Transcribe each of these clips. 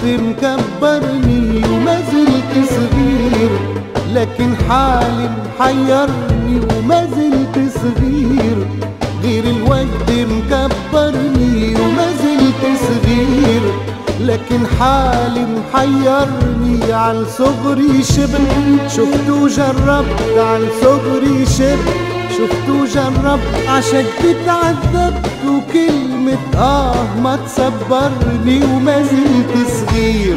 مكبرني وما زلت صغير، لكن حالي محيرني وما زلت صغير. غير الوقت مكبرني وما زلت صغير، لكن حالي محيرني. عن صغري شبت شفت وجربت، عن صغري شبت شفت وجربت، عشقت اتعذبت وكلمة ما تصبرني وما زلت صغير.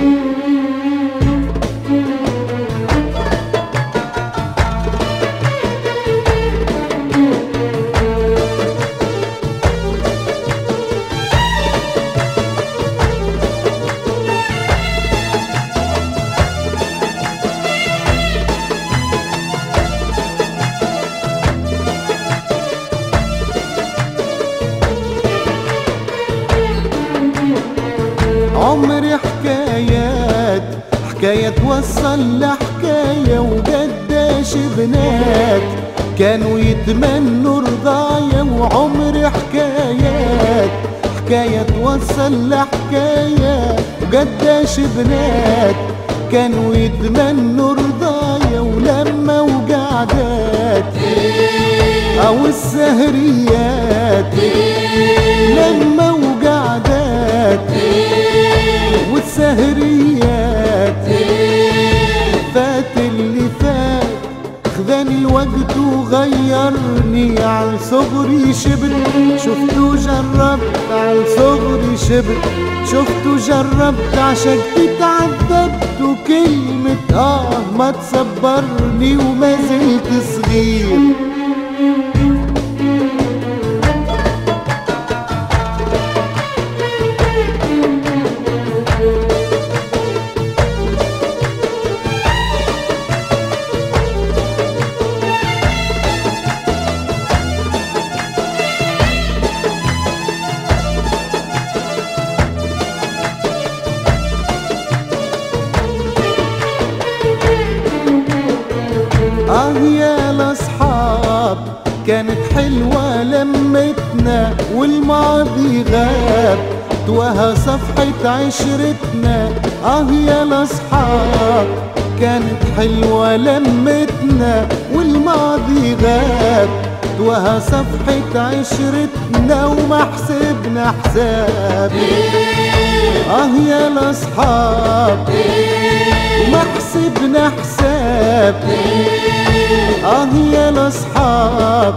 عمري حكايات، حكاية توصل لحكاية، وقداش بنات كانوا يتمنوا رضايا. وعمري حكايات، حكاية توصل لحكاية، وقداش بنات كانوا يتمنوا رضايا. ولما وقعدات أو السهريات، لما وقعدات والسهريات، فات اللي فات خذاني الوقت وغيرني. عن صغري شبت شفت وجربت، عن صغري شبت شفت وجربت، عشقت اتعذبت وكلمة ما تصبرني وما زلت صغير. يا الأصحاب كانت حلوة لمتنا، والماضي غاب توها صفحة عشرتنا. يا الأصحاب كانت حلوة لمتنا، والماضي غاب توها صفحة عشرتنا. وما حسبنا حساب يا الأصحاب، وما حسبنا حساب يا الأصحاب.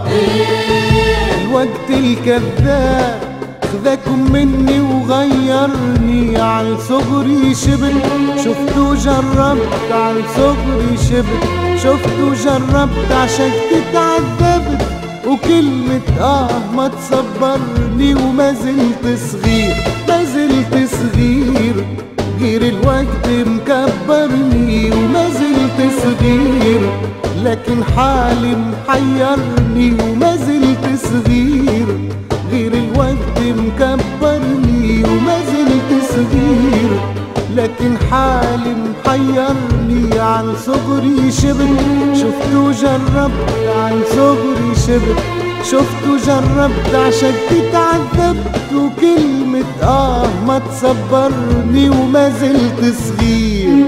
الوقت الكذاب خذاكم مني وغيرني. عن صغري شبت شفت وجربت، عن صغري شبت شفت وجربت، عشقت اتعذبت وكلمة ما تصبرني وما زلت صغير، ما زلت صغير. غير الوقت مكبرني وما زلت صغير، لكن حالي محيرني وما زلت صغير. غير الوقت مكبرني وما زلت صغير، لكن حالي محيرني. عن صغري شبت شفت وجربت، عن صغري شبت شفت وجربت، عشقت اتعذبت وكلمة ما تصبرني وما زلت صغير.